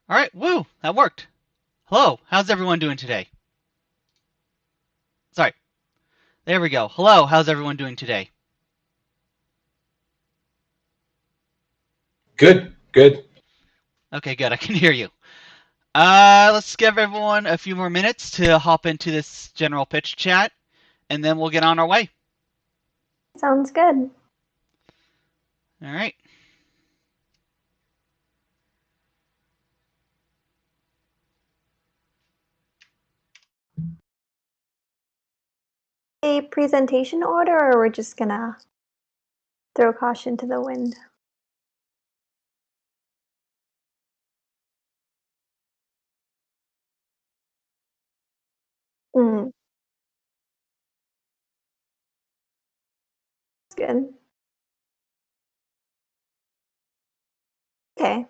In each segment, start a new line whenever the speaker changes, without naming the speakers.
All right, woo, that worked. Hello, how's everyone doing today? Sorry, there we go. Hello, how's everyone doing today?
Good, good.
Okay, good, I can hear you. Let's give everyone a few more minutes to hop into this general pitch chat, and then we'll get on our way.
Sounds good.
All right.
A presentation order, or we're just gonna throw caution to the wind? Mm, that's good. Okay.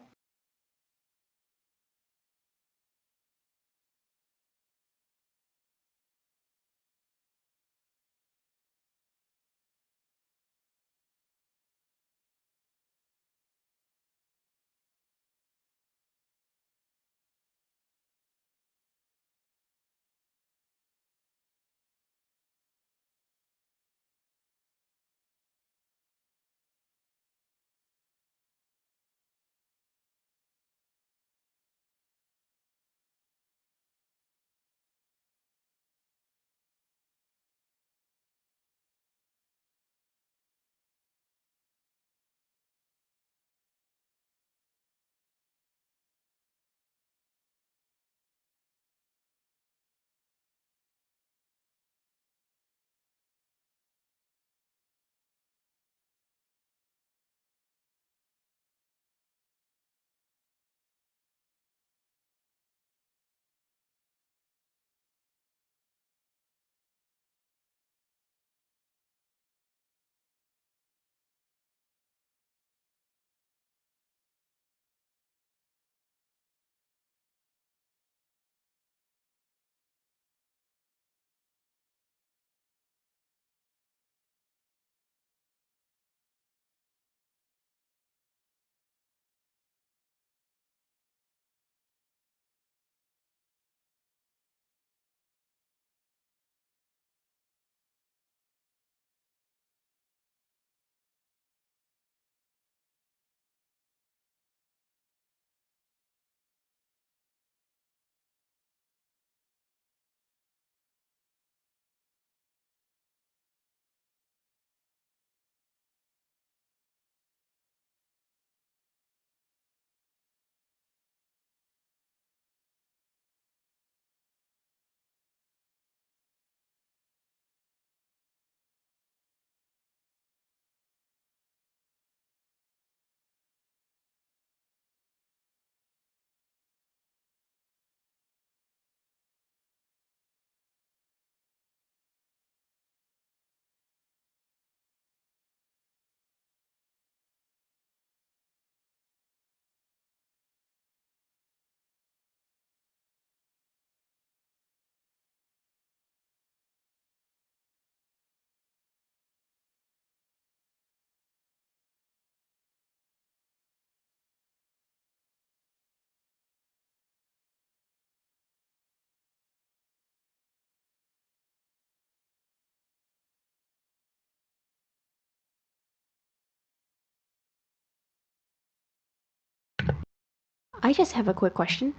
I just have a quick question.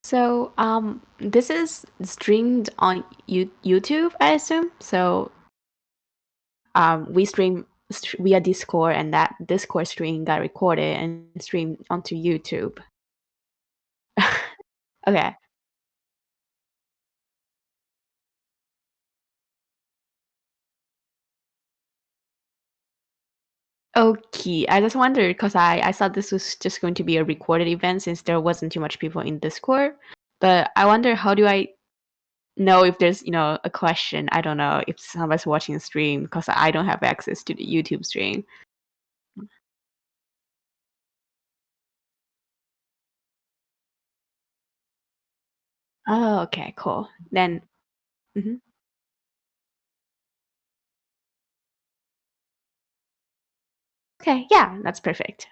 So, this is streamed on YouTube, I assume. So, we stream via Discord, and that Discord stream got recorded and streamed onto YouTube. Okay. Okay. I just wondered because I thought this was just going to be a recorded event since there wasn't too much people in Discord. But I wonder how do I know if there's a question? I don't know if somebody's watching the stream because I don't have access to the YouTube stream. Oh, okay, cool. Then, mhm. Okay, yeah, that's perfect.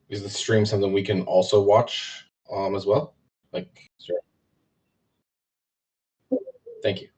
Is the stream something we can also watch? as well. Like, sure. Thank you.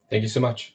Thank you so much.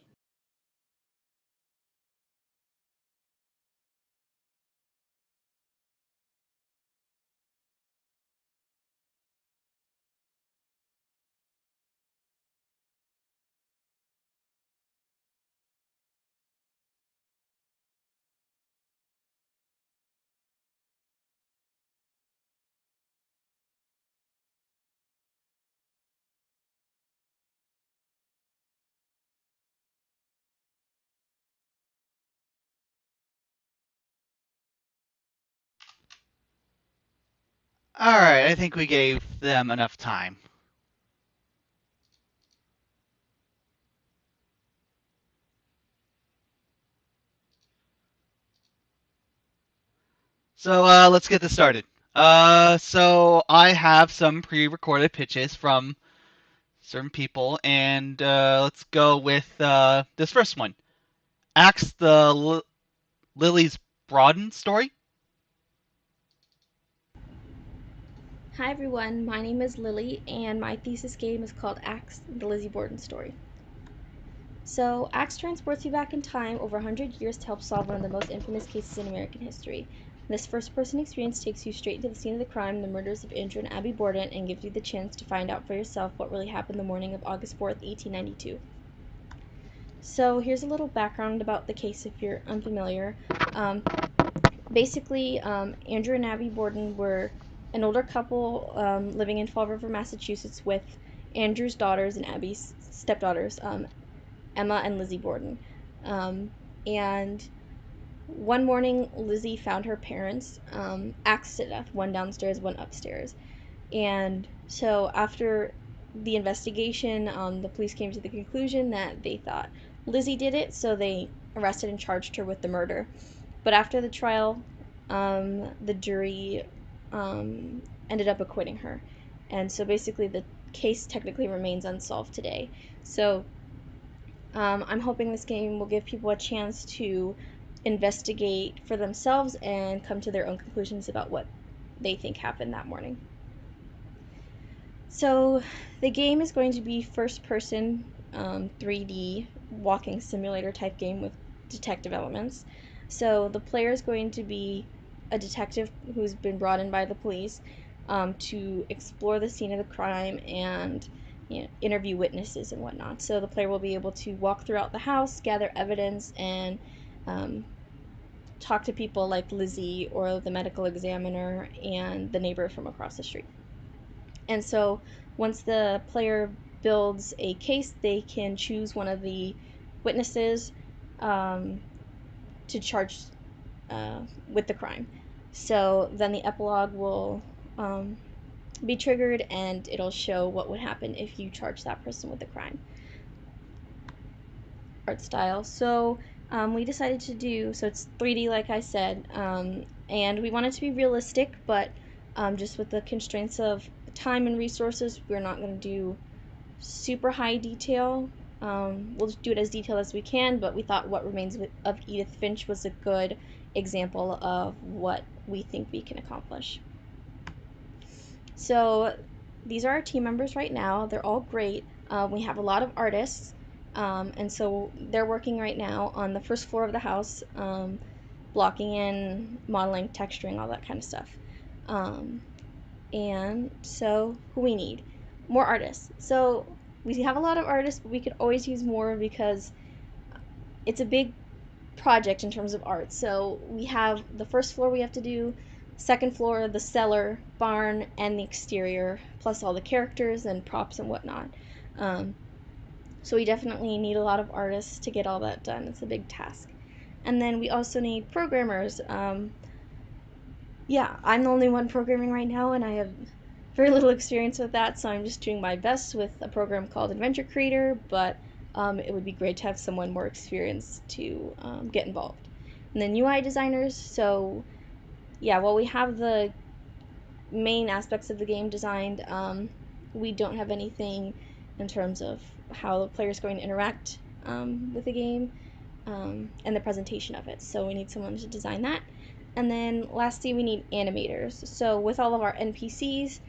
All right, I think we gave them enough time. So let's get this started. So I have some pre-recorded pitches from certain people, and let's go with this first one. Axe the Lily's Broaden story.
Hi everyone, my name is Lily and my thesis game is called Axe, the Lizzie Borden story. So, Axe transports you back in time over 100 years to help solve one of the most infamous cases in American history. This first-person experience takes you straight to the scene of the crime, the murders of Andrew and Abby Borden, and gives you the chance to find out for yourself what really happened the morning of August 4th, 1892. So, here's a little background about the case if you're unfamiliar. Basically, Andrew and Abby Borden were an older couple living in Fall River, Massachusetts, with Andrew's daughters and Abby's stepdaughters, Emma and Lizzie Borden. And one morning, Lizzie found her parents axed to death, one downstairs, one upstairs. And so, after the investigation, the police came to the conclusion that they thought Lizzie did it, so they arrested and charged her with the murder. But after the trial, the jury ended up acquitting her. And so basically, the case technically remains unsolved today. So I'm hoping this game will give people a chance to investigate for themselves and come to their own conclusions about what they think happened that morning. So the game is going to be first person 3D walking simulator type game with detective elements. So the player is going to be a detective who's been brought in by the police to explore the scene of the crime and interview witnesses and whatnot. So the player will be able to walk throughout the house, gather evidence, and talk to people like Lizzie or the medical examiner and the neighbor from across the street. And so once the player builds a case, they can choose one of the witnesses to charge with the crime. So then the epilogue will be triggered and it'll show what would happen if you charge that person with the crime. Art style. So we decided to do, so it's 3D like I said, and we want it to be realistic, but just with the constraints of time and resources, we're not going to do super high detail. We'll just do it as detailed as we can, but we thought What Remains of Edith Finch was a good example of what we think we can accomplish. So these are our team members right now. They're all great. We have a lot of artists, and so they're working right now on the first floor of the house, blocking in, modeling, texturing, all that kind of stuff. And so who we need? More artists. So we have a lot of artists, but we could always use more because it's a big project in terms of art. So we have the first floor we have to do, second floor, the cellar, barn, and the exterior, plus all the characters and props and whatnot. Um, so we definitely need a lot of artists to get all that done. It's a big task. And then we also need programmers. Yeah, I'm the only one programming right now, and I have very little experience with that, so I'm just doing my best with a program called Adventure Creator, but it would be great to have someone more experienced to get involved. And then UI designers, so yeah, while we have the main aspects of the game designed, we don't have anything in terms of how the player is going to interact with the game and the presentation of it. So we need someone to design that. And then lastly, we need animators. So with all of our NPCs,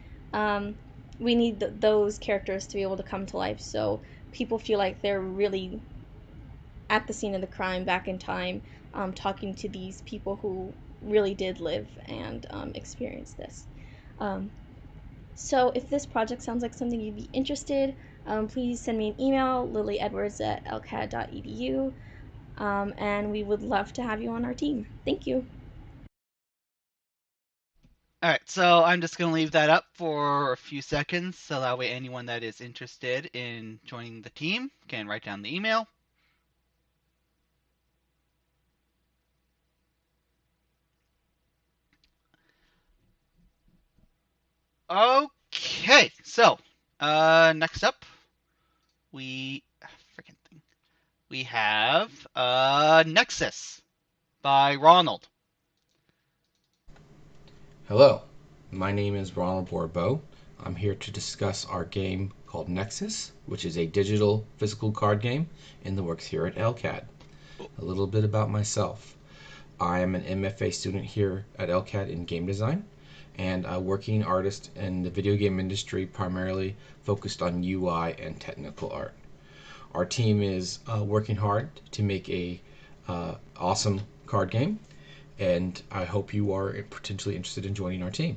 we need those characters to be able to come to life so people feel like they're really at the scene of the crime back in time, talking to these people who really did live and experience this. Um, so if this project sounds like something you'd be interested, please send me an email, lilyedwards@lcad.edu, and we would love to have you on our team. Thank you.
All right, so I'm just going to leave that up for a few seconds so that way anyone that is interested in joining the team can write down the email. Okay, so next up we freaking thing. We have Nexus by Ronald.
Hello, my name is Ronald Borbeau. I'm here to discuss our game called Nexus, which is a digital physical card game in the works here at LCAD. A little bit about myself. I am an MFA student here at LCAD in game design and a working artist in the video game industry, primarily focused on UI and technical art. Our team is working hard to make a awesome card game, and I hope you are potentially interested in joining our team.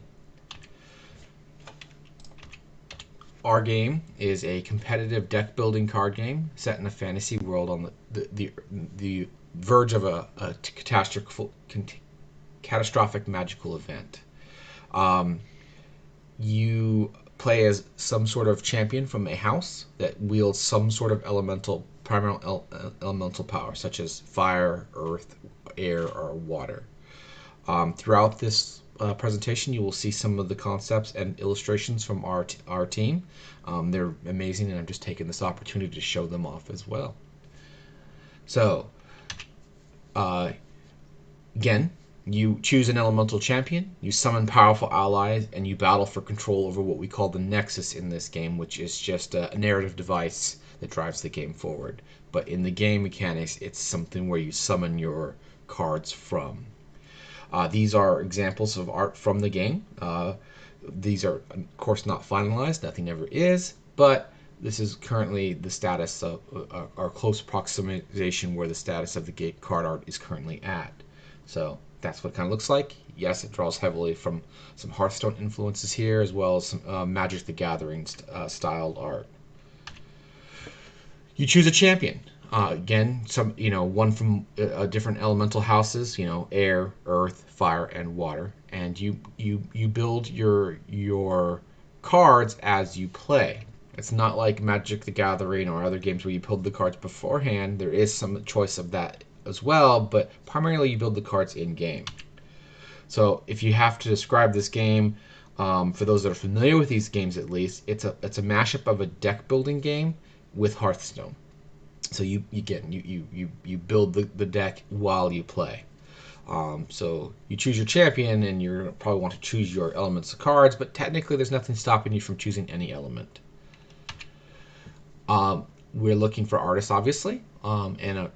Our game is a competitive deck building card game set in a fantasy world on the verge of a catastrophic magical event. You play as some sort of champion from a house that wields some sort of elemental power, such as fire, earth, air, or water. Throughout this presentation, you will see some of the concepts and illustrations from our team. They're amazing, and I'm just taking this opportunity to show them off as well. So, again, you choose an elemental champion, you summon powerful allies, and you battle for control over what we call the Nexus in this game, which is just a narrative device that drives the game forward. But in the game mechanics, it's something where you summon your cards from. These are examples of art from the game. These are, of course, not finalized. Nothing ever is. But this is currently the status of our close approximation where the status of the card art is currently at. So that's what it kind of looks like. Yes, it draws heavily from some Hearthstone influences here, as well as some Magic the Gathering styled art. You choose a champion. Again, one from different elemental houses. Air, earth, fire, and water, and you build your cards as you play. It's not like Magic the Gathering or other games where you build the cards beforehand. There is some choice of that as well, but primarily you build the cards in game. So if you have to describe this game, for those that are familiar with these games at least, it's a mashup of a deck building game with Hearthstone. So you build the deck while you play. So you choose your champion, and you're going to probably want to choose your elements of cards, but technically there's nothing stopping you from choosing any element. We're looking for artists, obviously, and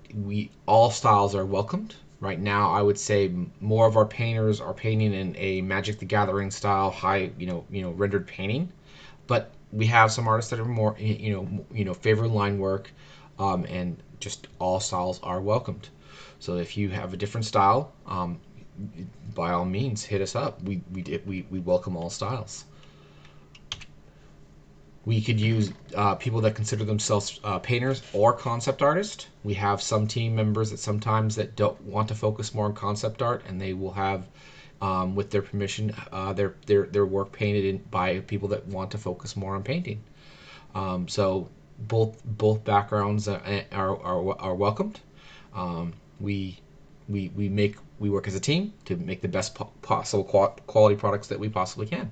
all styles are welcomed. Right now, I would say more of our painters are painting in a Magic the Gathering style, high, rendered painting, but we have some artists that are more, favor line work, and just all styles are welcomed. So if you have a different style, by all means, hit us up. We welcome all styles. We could use people that consider themselves painters or concept artists. We have some team members that sometimes that don't want to focus more on concept art, and they will have, with their permission, their work painted by people that want to focus more on painting. So both backgrounds are welcomed. Um, we we work as a team to make the best possible quality products that we possibly can.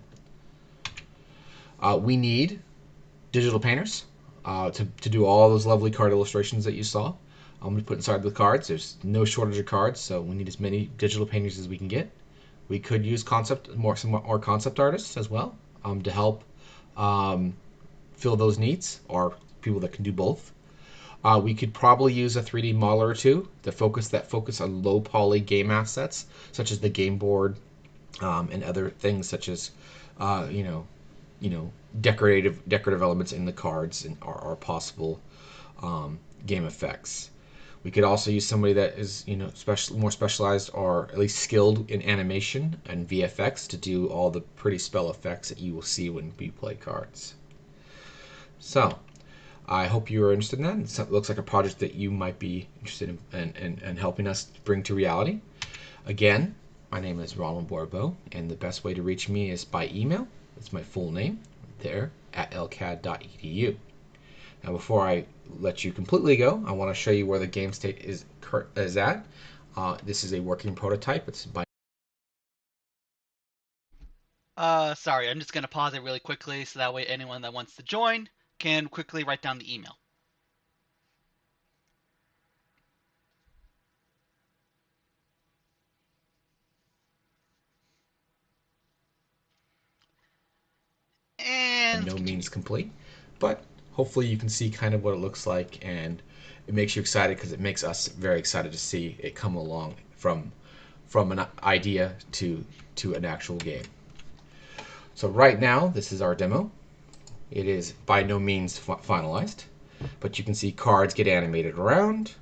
We need digital painters to do all those lovely card illustrations that you saw. We put inside the cards. There's no shortage of cards, so we need as many digital painters as we can get. We could use some more concept artists as well to help um, fill those needs, or people that can do both. We could probably use a 3D modeler or two that focus on low poly game assets, such as the game board and other things such as uh, you know you know decorative elements in the cards and are possible game effects. We could also use somebody that is more specialized or at least skilled in animation and VFX to do all the pretty spell effects that you will see when we play cards. So I hope you are interested in that. It looks like a project that you might be interested in helping us bring to reality. Again, my name is Ronald Borbeau, and the best way to reach me is by email. That's my full name there at lcad.edu. Now, before I let you completely go, I want to show you where the game state is at. This is a working prototype. It's by
Sorry, I'm just gonna pause it really quickly so that way anyone that wants to join can quickly write down the email. And
no
continue.
means complete, but hopefully you can see kind of what it looks like, and it makes you excited because it makes us very excited to see it come along from an idea to an actual game. So right now, this is our demo. It is by no means finalized, but you can see cards get animated around,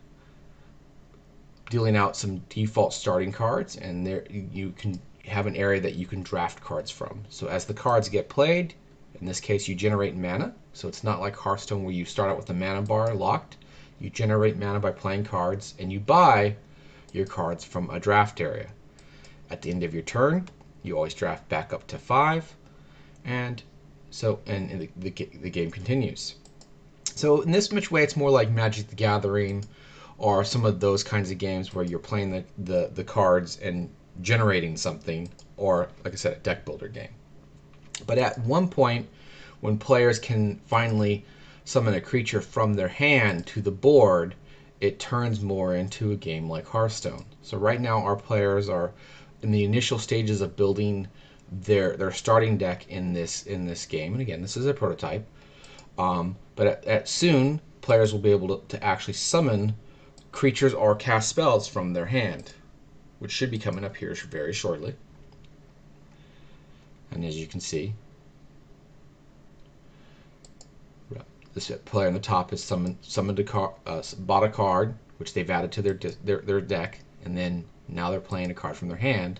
dealing out some default starting cards, and there you can have an area that you can draft cards from. So as the cards get played, in this case you generate mana, so it's not like Hearthstone where you start out with the mana bar locked. You generate mana by playing cards, and you buy your cards from a draft area. At the end of your turn, you always draft back up to 5, and the game continues. So in this much way, it's more like Magic the Gathering or some of those kinds of games where you're playing the cards and generating something, or like I said, a deck builder game. But at one point, when players can finally summon a creature from their hand to the board, it turns more into a game like Hearthstone. So right now, our players are in the initial stages of building their starting deck in this game. And again, this is a prototype. But soon, players will be able to actually summon creatures or cast spells from their hand, which should be coming up here very shortly. And as you can see, this player on the top has bought a card, which they've added to their deck, and then now they're playing a card from their hand,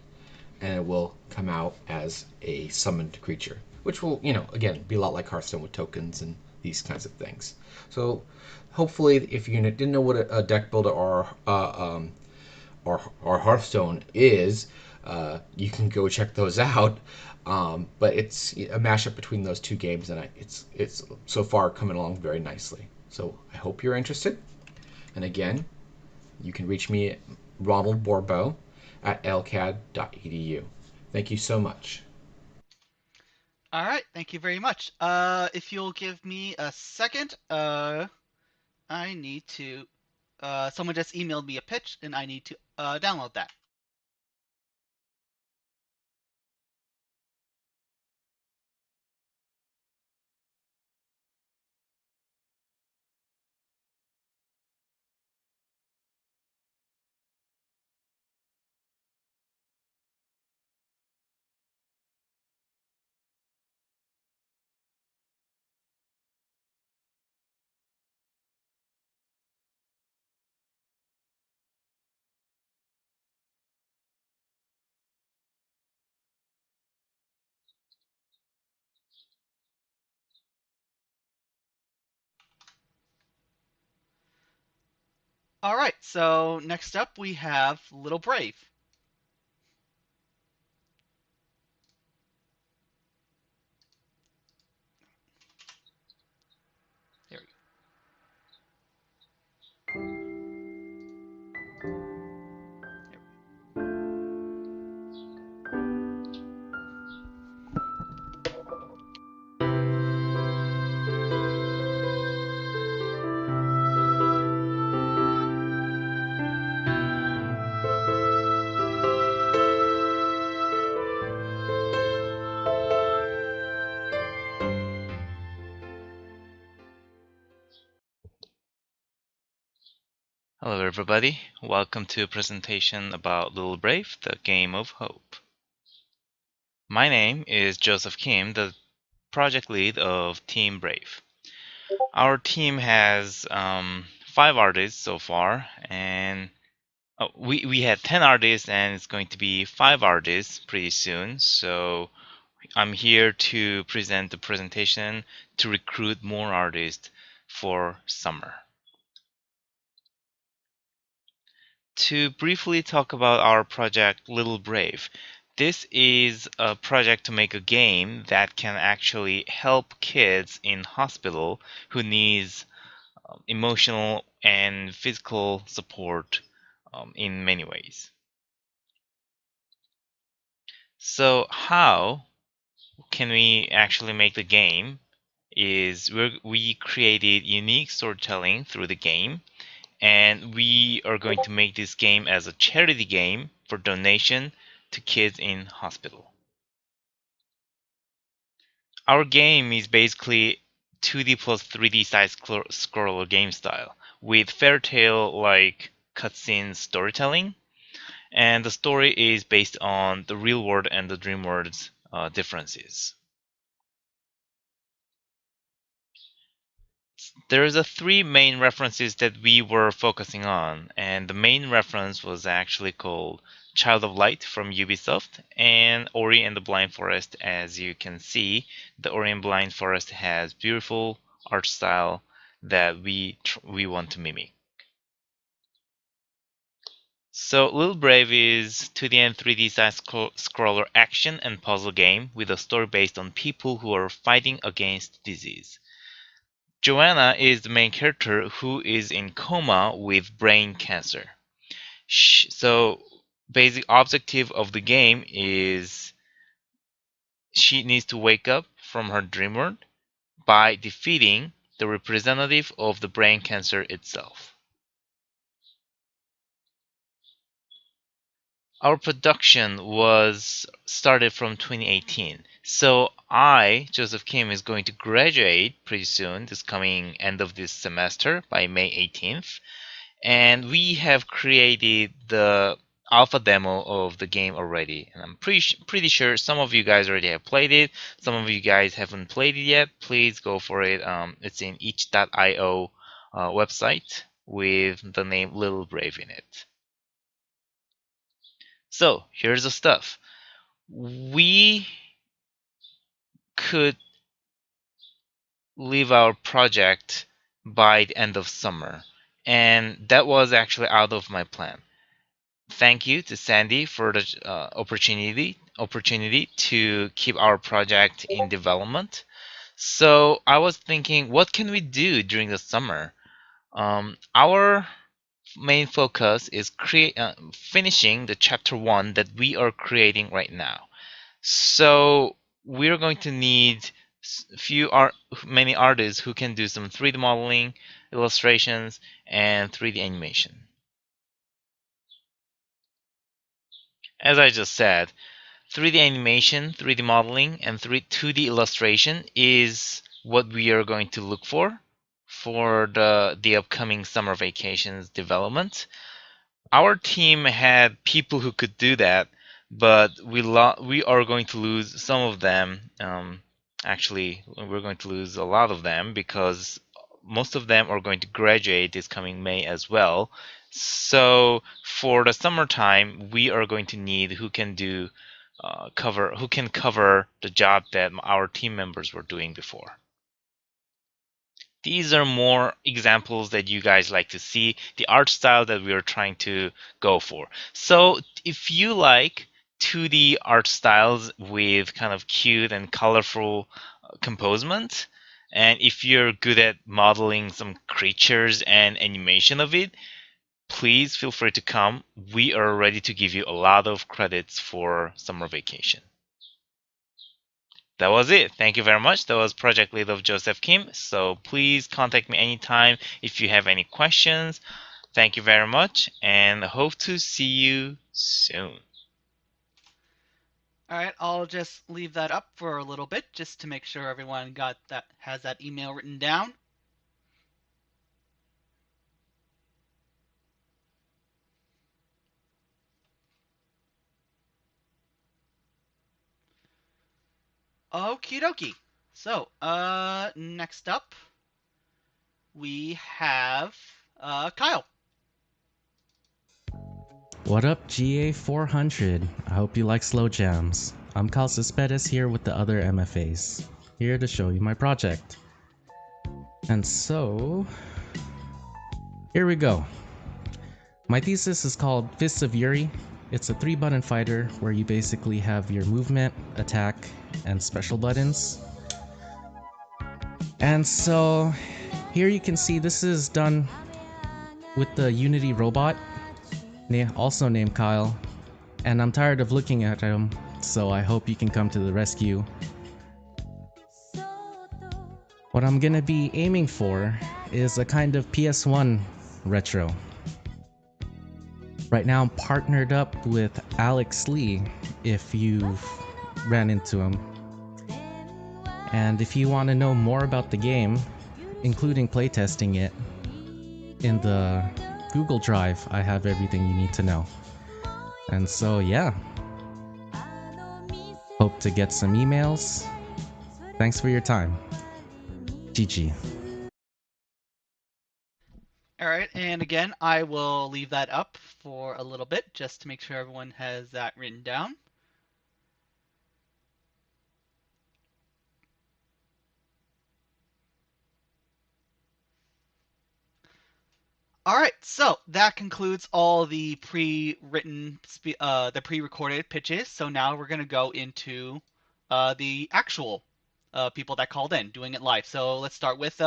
and it will come out as a summoned creature, which will, again, be a lot like Hearthstone with tokens and these kinds of things. So hopefully, if you didn't know what a deck builder or Hearthstone is, you can go check those out. But it's a mashup between those two games, and it's so far coming along very nicely. So I hope you're interested. And again, you can reach me at Ronald Borbeau at lcad.edu. Thank you so much.
All right, thank you very much. If you'll give me a second, I need to. Someone just emailed me a pitch, and I need to download that. All right, so next up we have Little Brave. There we
Hello, everybody. Welcome to a presentation about Little Brave, the Game of Hope. My name is Joseph Kim, the project lead of Team Brave. Our team has 5 artists so far, and we had 10 artists, and it's going to be 5 artists pretty soon. So I'm here to present the presentation to recruit more artists for summer. To briefly talk about our project Little Brave, this is a project to make a game that can actually help kids in hospital who needs emotional and physical support in many ways. So how can we actually make the game is we created unique storytelling through the game, and we are going to make this game as a charity game for donation to kids in hospital. Our game is basically 2D plus 3D side scroller game style with fairy tale like cutscene storytelling, and the story is based on the real world and the dream world's differences. There's a 3 main references that we were focusing on, and the main reference was actually called Child of Light from Ubisoft and Ori and the Blind Forest. As you can see, the Ori and Blind Forest has beautiful art style that we want to mimic. So Little Brave is 2D and 3D side scroller action and puzzle game with a story based on people who are fighting against disease. Joanna is the main character who is in coma with brain cancer. So basic objective of the game is she needs to wake up from her dream world by defeating the representative of the brain cancer itself. Our production was started from 2018. So I, Joseph Kim, is going to graduate pretty soon, this coming end of this semester by May 18th. And we have created the alpha demo of the game already. And I'm pretty sure some of you guys already have played it. Some of you guys haven't played it yet. Please go for it. It's in each.io website with the name Little Brave in it. So here's the stuff. We could leave our project by the end of summer, and that was actually out of my plan. Thank you to Sandy for the opportunity to keep our project in development. So I was thinking, what can we do during the summer? Our main focus is finishing the chapter 1 that we are creating right now. So we're going to need many artists who can do some 3D modeling, illustrations, and 3D animation. As I just said, 3D animation, 3D modeling, and 2D illustration is what we are going to look for the upcoming summer vacations development. Our team had people who could do that, but we are going to lose some of them. Actually, we're going to lose a lot of them because most of them are going to graduate this coming May as well. So for the summertime, we are going to need who can cover the job that our team members were doing before. These are more examples that you guys like to see, the art style that we are trying to go for. So if you like 2D art styles with kind of cute and colorful composement, and if you're good at modeling some creatures and animation of it, please feel free to come. We are ready to give you a lot of credits for summer vacation. That was it. Thank you very much. That was Project Lead of Joseph Kim. So please contact me anytime if you have any questions. Thank you very much and hope to see you soon.
All right, I'll just leave that up for a little bit just to make sure everyone has that email written down. Okie dokie. So, next up we have Kyle.
What up, GA400? I hope you like slow jams. I'm Kyle Cespedes here with the other MFAs, here to show you my project. And so, here we go. My thesis is called Fists of Yuri. It's a 3-button fighter where you basically have your movement, attack, and special buttons. And so, here you can see this is done with the Unity robot, also named Kyle. And I'm tired of looking at him, so I hope you can come to the rescue. What I'm gonna be aiming for is a kind of PS1 retro. Right now I'm partnered up with Alex Lee, if you've ran into him. And if you want to know more about the game, including playtesting it, in the Google Drive I have everything you need to know. And so yeah, hope to get some emails. Thanks for your time. GG.
All right, and again, I will leave that up for a little bit just to make sure everyone has that written down. All right, so that concludes all the pre-recorded pitches. So now we're gonna go into the actual people that called in, doing it live. So let's start with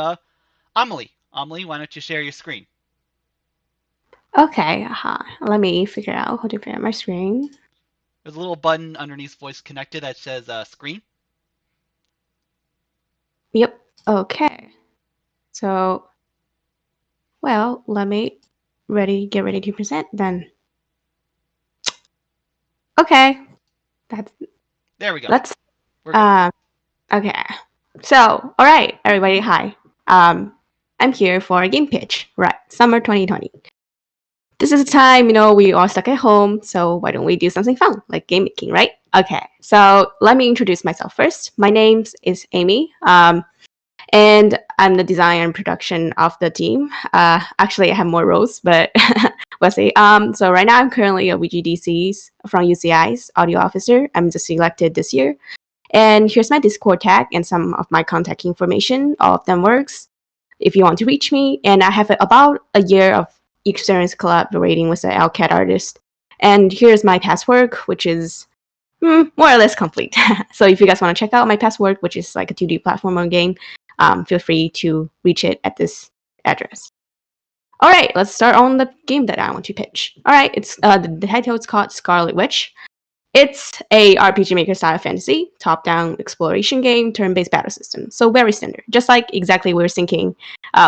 Amelie. Amelie, why don't you share your screen?
Okay, let me figure out how to figure out my screen.
There's a little button underneath voice connected that says screen.
Yep. Okay. So, well, let me get ready to present then. Okay. That's
There we go.
let's
We're good.
okay. So, all right, everybody, hi. I'm here for a game pitch. Right, summer 2020. This is the time, we all stuck at home, so why don't we do something fun, like game making, right? Okay, so let me introduce myself first. My name is Amy, and I'm the design and production of the team. Actually, I have more roles, but we'll see. So right now, I'm currently a VGDC's from UCI's audio officer. I'm just selected this year. And here's my Discord tag and some of my contact information. All of them works if you want to reach me. And I have about a year of experience collaborating with the LCAT artist. And here's my past work, which is more or less complete. So if you guys want to check out my past work, which is like a 2D platformer game, feel free to reach it at this address. All right, let's start on the game that I want to pitch. All right, it's the title is called Scarlet Witch. It's a RPG Maker style fantasy, top-down exploration game, turn-based battle system. So very standard, just like exactly we were thinking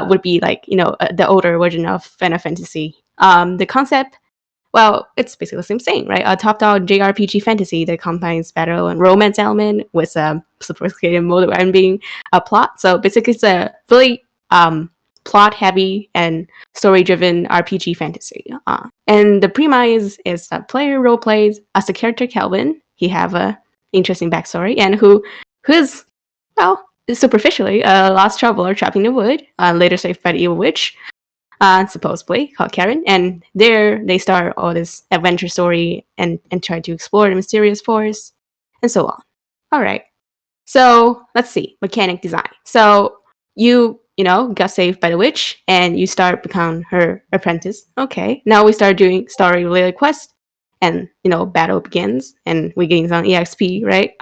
would be like the older version of Final Fantasy. The concept, well, it's basically the same thing, right? A top-down JRPG fantasy that combines battle and romance element with a sophisticated mode being a plot. So basically, it's a really plot-heavy and story-driven RPG fantasy. And the premise is that player role plays as the character Kelvin. He have a interesting backstory, and who's well superficially a lost traveler trapped in the wood, later saved by the evil witch, supposedly called Karen. And there they start all this adventure story and try to explore the mysterious forest and so on. All right. So let's see mechanic design. So you got saved by the witch, and you start become her apprentice. Okay, now we start doing story related quests, and battle begins, and we gain some exp, right?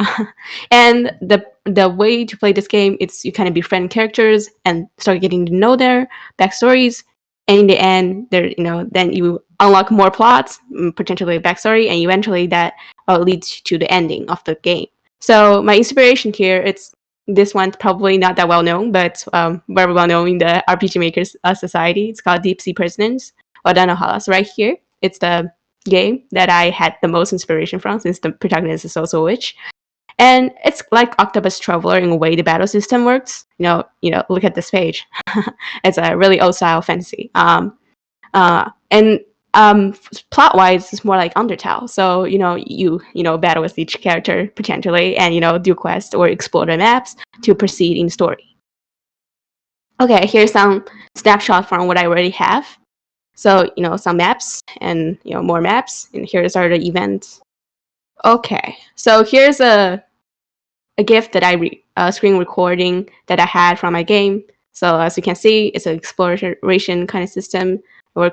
And the way to play this game, it's you kind of befriend characters and start getting to know their backstories, and in the end, then you unlock more plots, potentially a backstory, and eventually that leads to the ending of the game. So my inspiration here, it's this one's probably not that well known, but very well known in the RPG Makers Society. It's called Deep Sea Prisoners or Danohalas. Right here, it's the game that I had the most inspiration from, since the protagonist is also a witch. And it's like Octopus Traveler in a way the battle system works. Look at this page. It's a really old style fantasy. And plot wise, it's more like Undertale. So you battle with each character potentially, and do quests or explore the maps to proceed in story. Okay, here's some snapshot from what I already have. So some maps and more maps, and here's are the events. Okay, so here's a gift that I screen recording that I had from my game. So as you can see, it's an exploration kind of system. You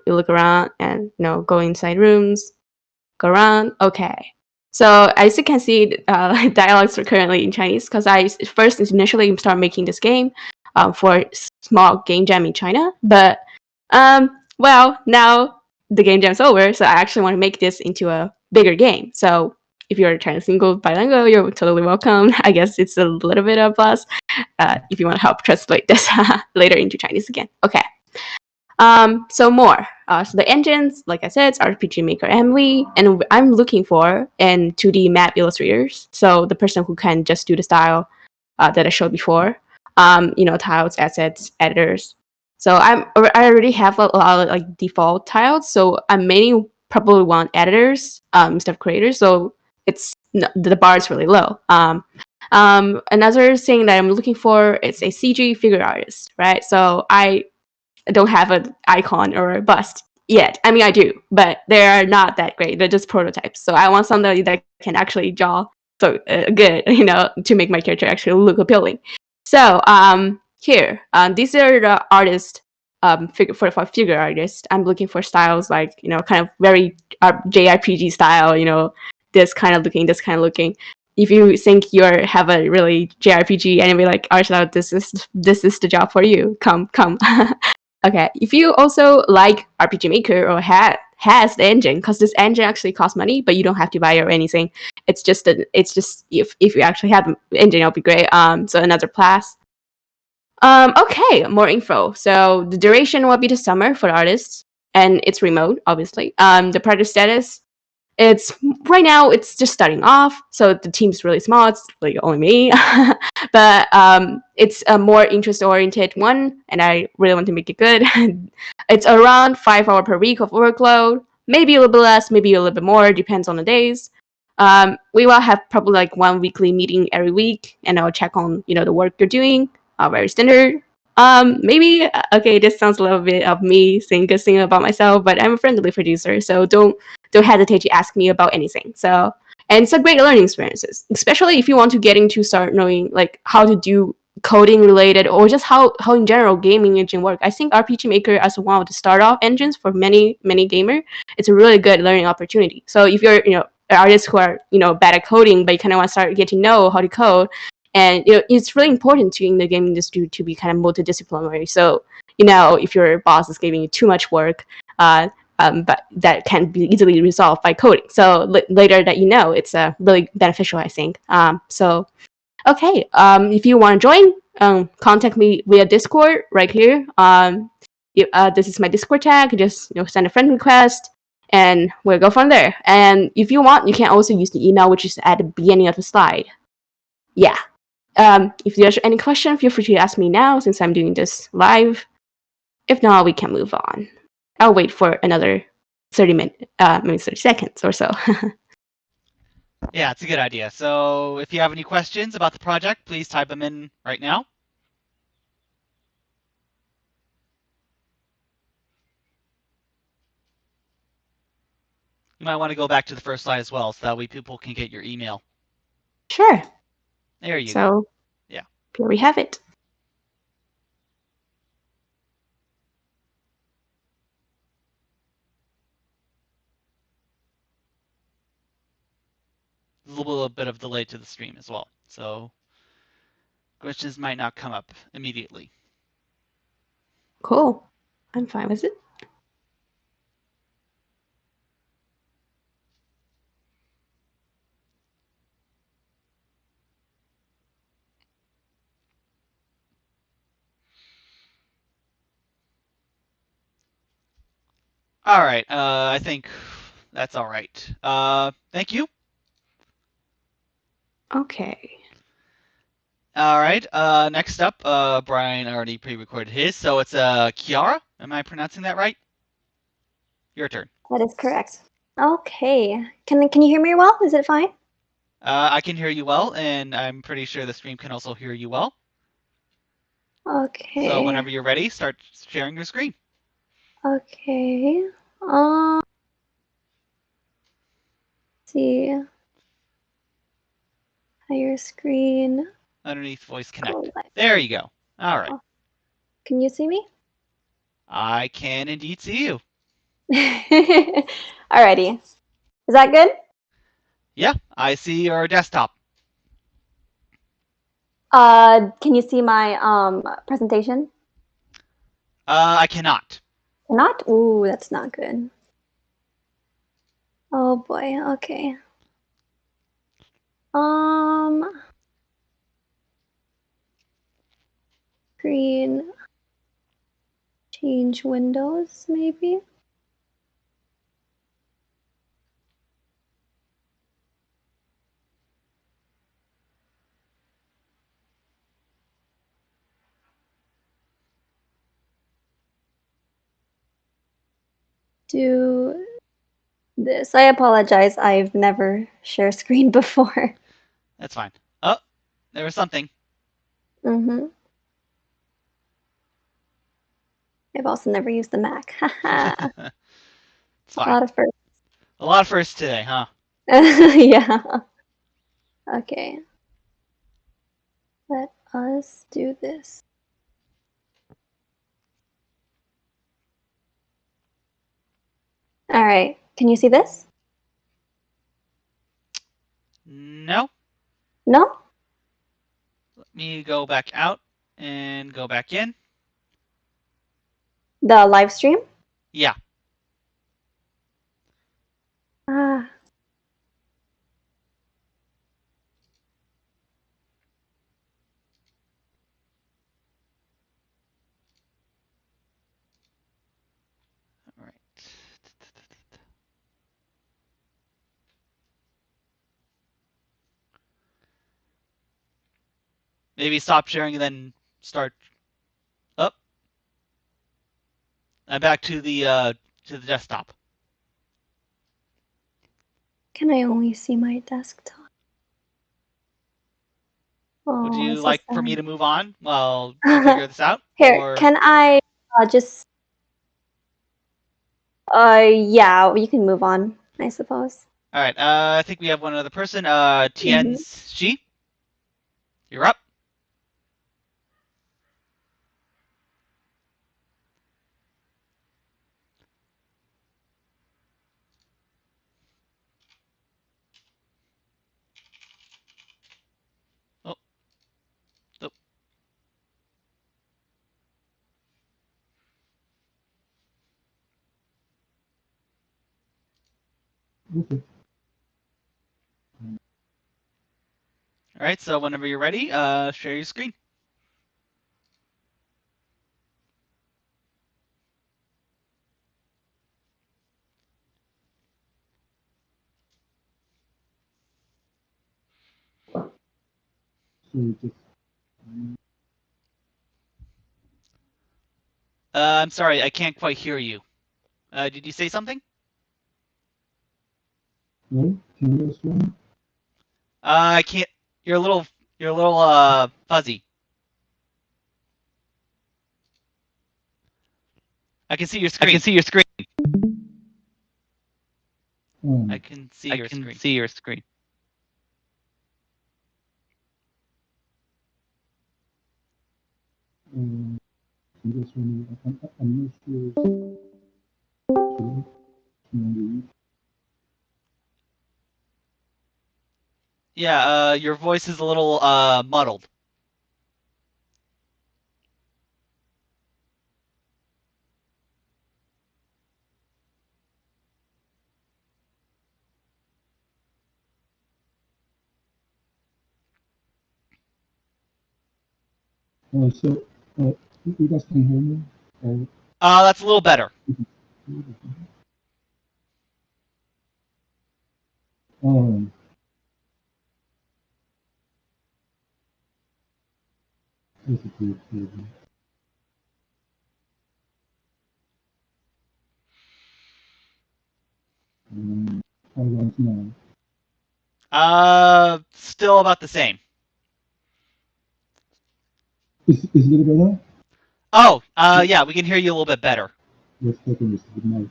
look around, and go inside rooms, go around. Okay. So as you can see, dialogues are currently in Chinese because I first initially started making this game for small game jam in China. But now the game jam's over, so I actually want to make this into a bigger game. So if you're trying to single bilingual, you're totally welcome. I guess it's a little bit of a plus if you want to help translate this later into Chinese again. Okay. So more. So the engines, like I said, it's RPG Maker MV, and I'm looking for an 2D map illustrators. So the person who can just do the style that I showed before. Tiles, assets, editors. So I already have a lot of like default tiles. So I mainly probably want editors instead of creators. So the bar is really low. Another thing that I'm looking for is a CG figure artist, right? So I don't have an icon or a bust yet. I mean, I do, but they are not that great. They're just prototypes. So I want somebody that can actually draw so good, to make my character actually look appealing. So here, these are the artists. For figure artists, I'm looking for styles like kind of very JRPG style. This kind of looking. If you think you have a really JRPG anime like art style, this is the job for you. Come. Okay, if you also like RPG Maker or has the engine, because this engine actually costs money, but you don't have to buy it or anything. It's just if you actually have the engine, it'll be great. So another class. Okay, more info. So the duration will be the summer for artists, and it's remote, obviously. The project status, it's right now it's just starting off, so the team's really small. It's like only me, but it's a more interest oriented one, and I really want to make it good. It's around 5 hours per week of workload, maybe a little bit less, maybe a little bit more, depends on the days. We will have probably like one weekly meeting every week, and I'll check on the work you're doing. Very standard. Maybe okay. This sounds a little bit of me saying good thing about myself, but I'm a friendly producer, so don't hesitate to ask me about anything. So, and it's a great learning experiences, especially if you want to get into start knowing like how to do coding related or just how in general gaming engine work. I think RPG Maker as one of the start off engines for many gamer, it's a really good learning opportunity. So if you're artists who are bad at coding but you kind of want to start getting to know how to code, and it's really important to in the game industry to be kind of multidisciplinary. So if your boss is giving you too much work, but that can be easily resolved by coding. So later that it's really beneficial, I think. So okay, if you want to join, contact me via Discord right here. This is my Discord tag. Just send a friend request, and we'll go from there. And if you want, you can also use the email which is at the beginning of the slide. Yeah. If there's any question, feel free to ask me now since I'm doing this live. If not, we can move on. I'll wait for another 30 minutes, maybe 30 seconds or so.
Yeah, it's a good idea. So if you have any questions about the project, please type them in right now. You might want to go back to the first slide as well, so that way people can get your email.
Sure.
There you go.
So
Yeah.
here we have it.
there's a little bit of delay to the stream as well. So questions might not come up immediately.
Cool. I'm fine with it.
All right. I think that's all right. Thank you.
Okay.
All right. Next up, Brian already pre-recorded his, so it's Kiara. Am I pronouncing that right? Your turn.
That is correct. Okay. Can you hear me well? Is it fine?
I can hear you well, and I'm pretty sure the stream can also hear you well. So
Okay.
whenever you're ready, start sharing your screen.
Okay. Let's see. Higher screen.
Underneath Voice Connect.
Collect.
There you go. All right.
Can you see me?
I can indeed see you.
Alrighty. Is that good?
Yeah, I see your desktop.
Can you see my presentation?
I cannot.
Not? Ooh, that's not good. Oh boy. Okay. Screen. Change windows, maybe. Do this. I apologize. I've never shared screen before.
That's fine. Oh, there was something.
Mm-hmm. I've also never used the Mac. Haha.
It's
A
fine.
lot of firsts.
A lot of firsts today, huh?
Yeah. Okay. Let us do this. All right. Can you see this?
No.
No?
Let me go back out and go back in.
The live stream?
Yeah.
Ah.
All right. Maybe stop sharing and then start up. I'm back to the desktop.
Can I only see my desktop?
Would
Oh,
you
it's so
like for me
sad.
to move on while you figure this out?
Here,
Or
can I just yeah, you can move on, I suppose.
all right. I think we have one other person. Tian
Mhm.
Shi, you're up. Oh, oh. All right. So whenever you're ready, share your screen. I'm sorry, I can't quite hear you. Did you say something? I can't. You're a little. You're a little fuzzy. I can see your
I can
screen.
see your screen.
I can see
I
your
can
screen.
see your screen.
Yeah, your voice is a little muddled.
So, you guys can hear me?
That's a little better.
Um, basically, um, how about now?
Still about the same.
Is it better?
Oh, yeah, we can hear you a little bit better.
Let's take a listen to the mic.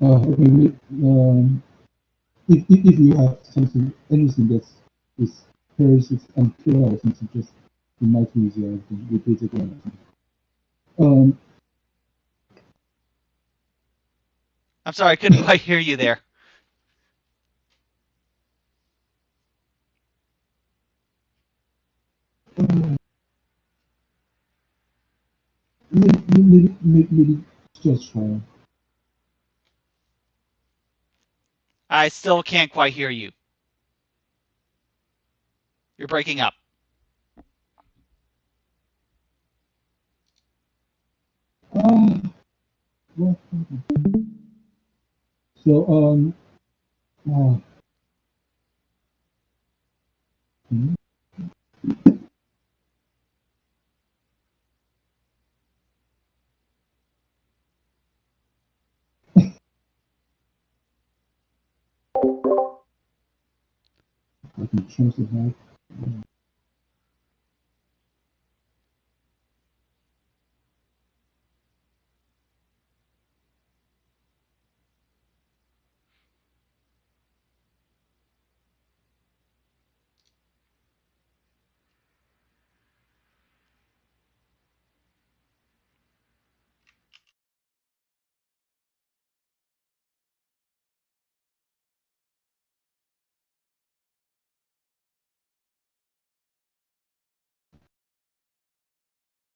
Okay, if you have something, anything that's is hers is unclear or something, just it might be easier. I can repeat it again. Um,
I'm sorry, I couldn't quite hear you there.
maybe just try.
I still can't quite hear you. You're breaking up.
What? So, uh, hmm, I can change the mic.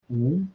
Hello?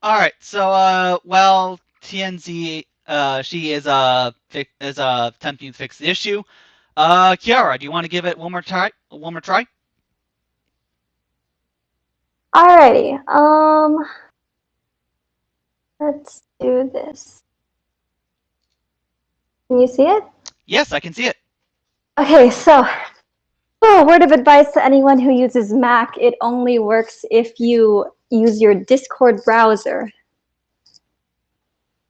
All right. So, well, TNZ, she is attempting to fix the issue. Kiara, do you want to give it one more try? One more try?
Alrighty. Let's do this. Can you see it?
Yes, I can see it.
Okay, so word of advice to anyone who uses Mac, it only works if you use your Discord browser.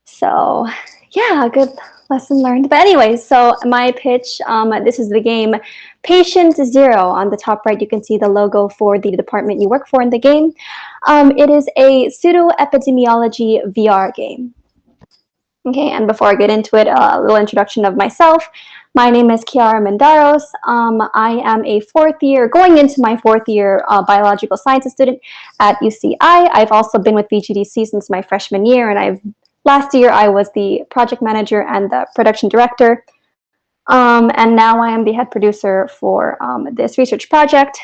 So yeah, good lesson learned. But anyway, so my pitch, this is the game Patient Zero. On the top right, you can see the logo for the department you work for in the game. It is a pseudo-epidemiology VR game. Okay, and before I get into it, a little introduction of myself. My name is Kiara Mendaros. I am a going into my fourth year biological sciences student at UCI. I've also been with VGDC since my freshman year, and last year I was the project manager and the production director. And now I am the head producer for this research project.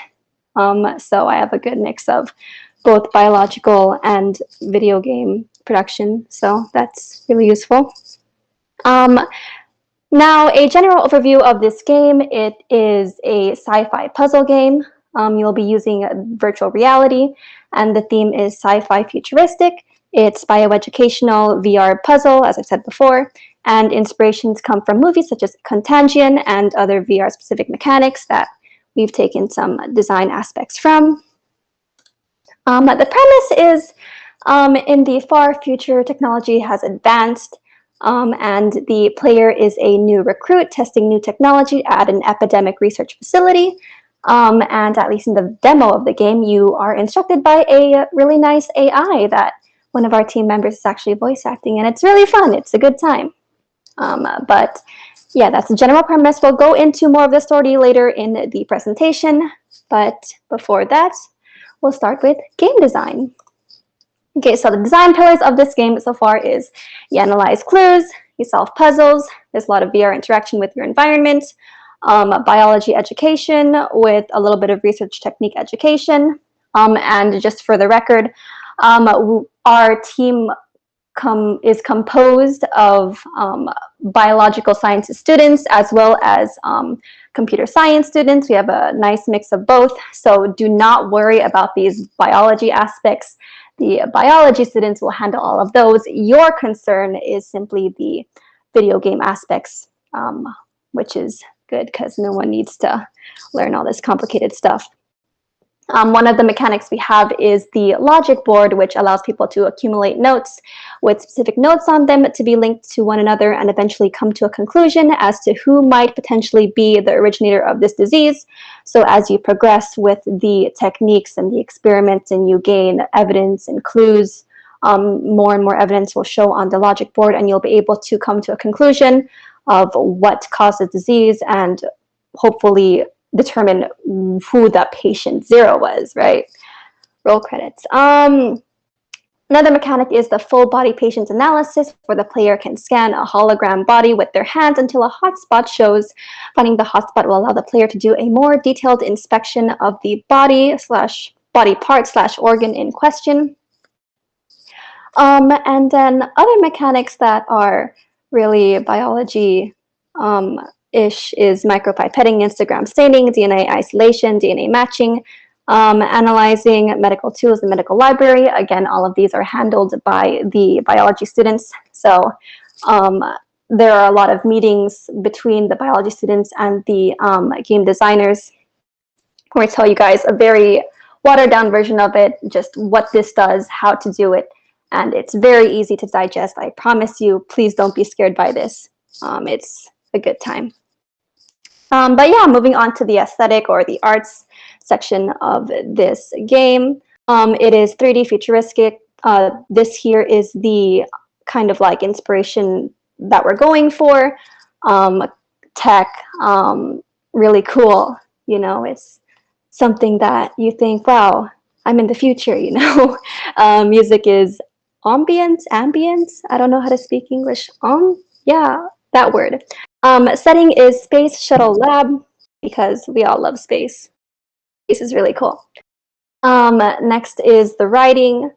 So I have a good mix of both biological and video game production. So that's really useful. Now, a general overview of this game. It is a sci-fi puzzle game. You'll be using virtual reality, and the theme is sci-fi futuristic. It's bioeducational VR puzzle, as I've said before, and inspirations come from movies such as Contagion and other VR-specific mechanics that we've taken some design aspects from. The premise is in the far future, technology has advanced, and the player is a new recruit testing new technology at an epidemic research facility. And at least in the demo of the game, you are instructed by a really nice AI that one of our team members is actually voice acting, and it's really fun. It's a good time. But yeah, that's the general premise. We'll go into more of the story later in the presentation, but before that, we'll start with game design. Okay, so the design pillars of this game so far is you analyze clues, you solve puzzles, there's a lot of VR interaction with your environment, biology education with a little bit of research technique education, and just for the record, our team is composed of biological sciences students as well as computer science students. We have a nice mix of both, so do not worry about these biology aspects. The biology students will handle all of those. Your concern is simply the video game aspects, which is good because no one needs to learn all this complicated stuff. One of the mechanics we have is the logic board, which allows people to accumulate notes with specific notes on them to be linked to one another and eventually come to a conclusion as to who might potentially be the originator of this disease. So as you progress with the techniques and the experiments and you gain evidence and clues, more and more evidence will show on the logic board, and you'll be able to come to a conclusion of what caused the disease and hopefully determine who that patient zero was, right? Roll credits. Another mechanic is the full body patient's analysis, where the player can scan a hologram body with their hands until a hotspot shows. Finding the hotspot will allow the player to do a more detailed inspection of the body part / organ in question. And then other mechanics that are really biology ish is micropipetting, Instagram staining, DNA isolation, DNA matching, analyzing medical tools, the medical library. Again, all of these are handled by the biology students. So there are a lot of meetings between the biology students and the game designers where I tell you guys a very watered down version of it, just what this does, how to do it, and it's very easy to digest. I promise you, please don't be scared by this. It's a good time. But yeah, moving on to the aesthetic or the arts section of this game. It is 3D futuristic. This here is the kind of like inspiration that we're going for. Tech, really cool. You know, it's something that you think, wow, I'm in the future, you know. Music is ambience. I don't know how to speak English. Yeah, that word. Setting is Space Shuttle Lab, because we all love space. Space is really cool. Next is the writing.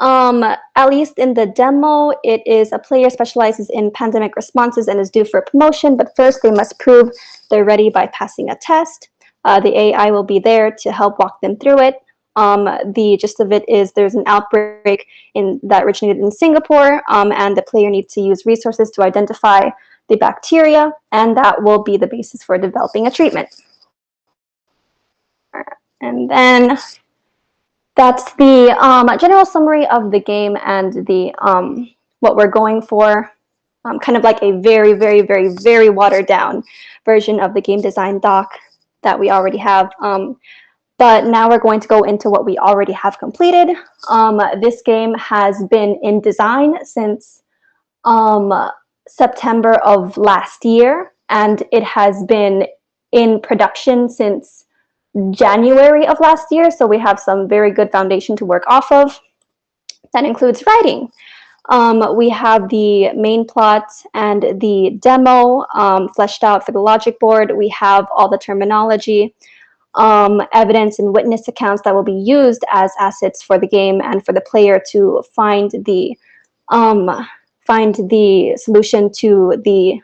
At least in the demo, it is a player specializes in pandemic responses and is due for promotion, but first they must prove they're ready by passing a test. The AI will be there to help walk them through it. The gist of it is there's an outbreak that originated in Singapore, and the player needs to use resources to identify the bacteria, and that will be the basis for developing a treatment. And then that's the general summary of the game and the what we're going for. Kind of like a very, very, very, very watered down version of the game design doc that we already have. But now we're going to go into what we already have completed. This game has been in design since September of last year, and it has been in production since January of last year. So we have some very good foundation to work off of. That includes writing. We have the main plot and the demo fleshed out for the logic board. We have all the terminology, evidence and witness accounts that will be used as assets for the game and for the player to find the solution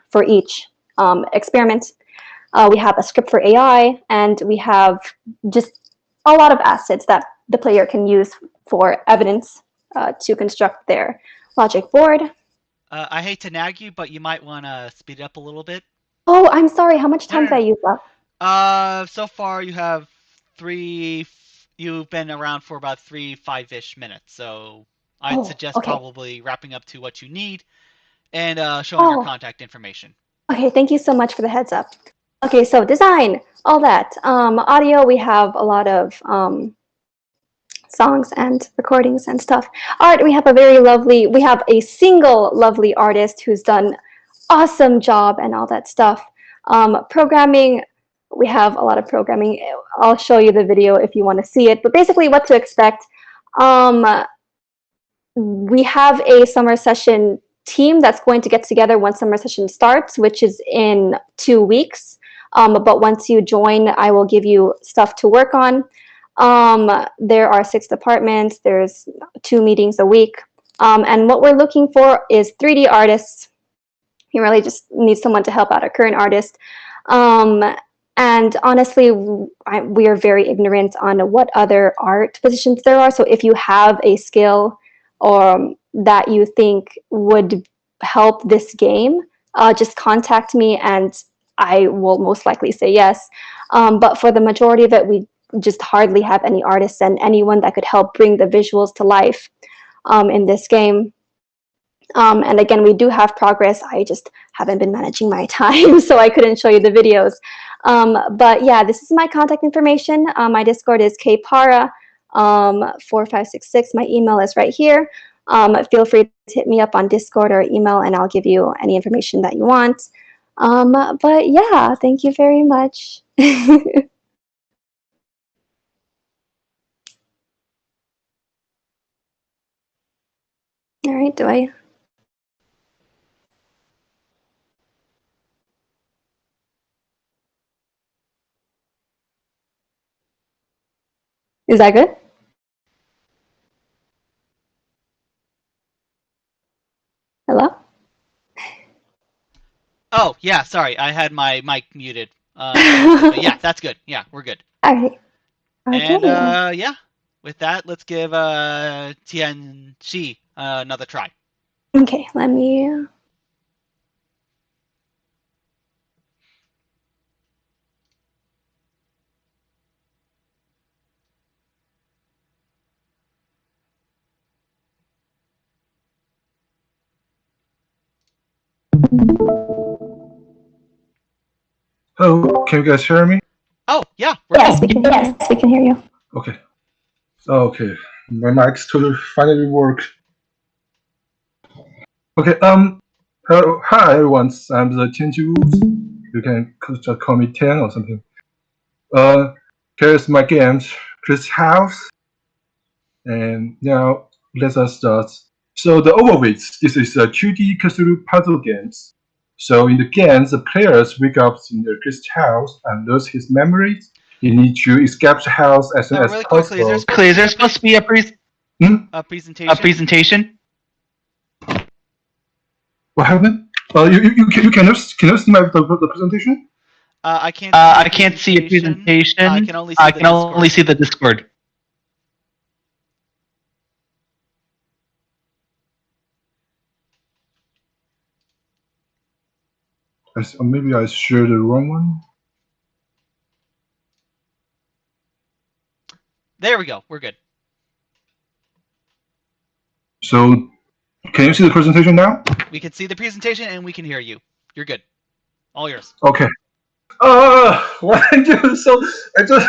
for each experiment. We have a script for AI, and we have just a lot of assets that the player can use for evidence to construct their logic board.
I hate to nag you, but you might want to speed it up a little bit.
Oh, I'm sorry. How much time did I use up?
So far you have you've been around for about 5-ish minutes, so I'd suggest probably wrapping up to what you need and showing your contact information.
Okay, thank you so much for the heads up. Okay, so design, all that. Audio, we have a lot of songs and recordings and stuff. Art, we have a single lovely artist who's done awesome job and all that stuff. Programming, we have a lot of programming. I'll show you the video if you want to see it, but basically what to expect. We have a summer session team that's going to get together when summer session starts, which is in 2 weeks. But once you join, I will give you stuff to work on. There are 6 departments. There's 2 meetings a week. And what we're looking for is 3D artists. You really just need someone to help out a current artist. And honestly, we are very ignorant on what other art positions there are. So if you have a skill that you think would help this game, just contact me and I will most likely say yes. But for the majority of it, we just hardly have any artists and anyone that could help bring the visuals to life in this game. And again, we do have progress. I just haven't been managing my time, so I couldn't show you the videos. But yeah, this is my contact information. My Discord is kpara4566. My email is right here. Feel free to hit me up on Discord or email, and I'll give you any information that you want. But yeah, thank you very much. All right, is that good? Hello?
Oh, yeah, sorry. I had my mic muted. But yeah, that's good. Yeah, we're good.
All right. Okay.
And yeah, with that, let's give Tianxi another try.
Okay, let me...
Hello, can you guys hear me?
Oh, yeah.
Yes, we can hear you.
Okay. Okay, my mic's finally work. Okay, hello, hi everyone, I'm the Tianji Woods. You can just call me Tian or something. Here's my game, Chris House. And now let us start. So the overview, this is a 2D Cthulhu puzzle games. So in the game, the players wake up in the guest house and lose his memories. You need to escape the house as soon as
really
possible.
quickly, is there supposed to be a A presentation.
Presentation. What happened? You cannot see the presentation?
I can't see a
I can't see a
presentation. I
presentation.
can only see
I
the
can only
Discord.
see the Discord. Maybe I shared the wrong one.
There we go. We're good.
So, can you see the presentation now?
We can see the presentation and we can hear you. You're good. All yours.
Okay. What I do? So I just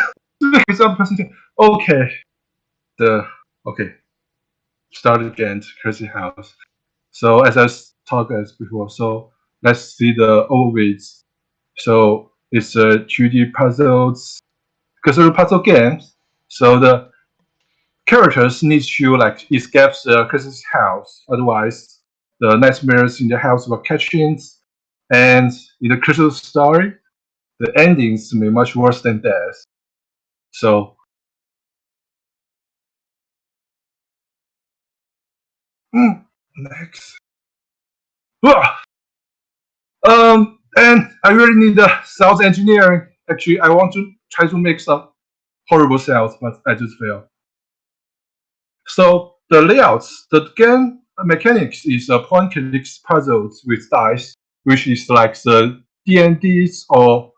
some presentation. Okay. Okay. Start again. Crazy house. So as I talked as before, so let's see the overviews. So it's a 2D puzzles, puzzle games. So the characters need to like escape the crazy house, otherwise the nightmares in the house will catch in. And in the crystal story, the endings may be much worse than death. So next. And I really need the sound engineering. Actually, I want to try to make some horrible sounds, but I just fail. So the layouts, the game mechanics is a point click puzzles with dice, which is like the D&Ds or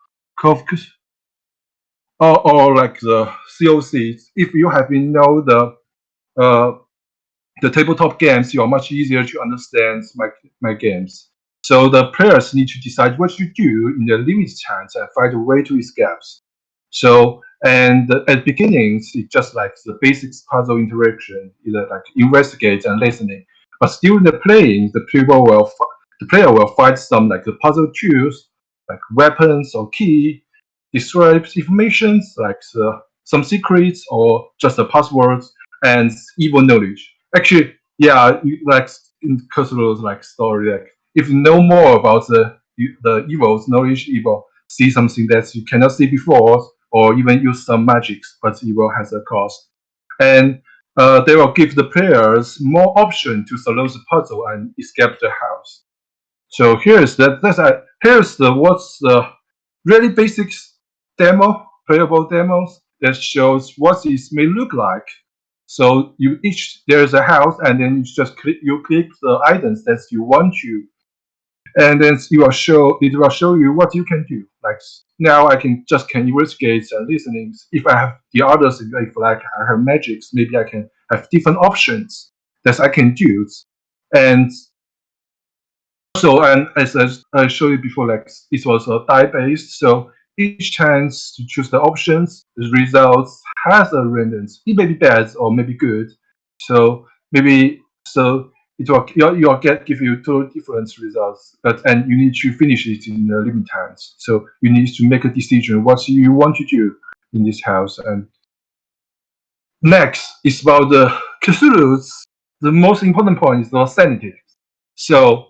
or like the COCs. If you have been know uh, the tabletop games, you are much easier to understand my games. So the players need to decide what to do in the limited time and find a way to escape. So and at beginnings, it's just like the basics puzzle interaction, either like investigate and listening. But during the playing, the player will find some like the puzzle tools, like weapons or key, describes information like some secrets or just the passwords and evil knowledge. Actually, yeah, like in Cthulhu's like story, like if you know more about the evils, knowledge evil, see something that you cannot see before, or even use some magics, but evil has a cost. And they will give the players more option to solve the puzzle and escape the house. So here's the what's the really basic demo, playable demos that shows what it may look like. So there's a house, and then you click the items that you want to, and then it will show you what you can do. Like now, I can investigate and listening. If I have the others, if like I have magics, maybe I can have different options that I can do, and so, and as I showed you before, like it was a die based. So each chance to choose the options, the results has a randomness. It may be bad or maybe good. So maybe so you'll give you two different results, but and you need to finish it in a limited times. So you need to make a decision what you want to do in this house. And next is about the Cthulhu's. The most important point is the sanity. So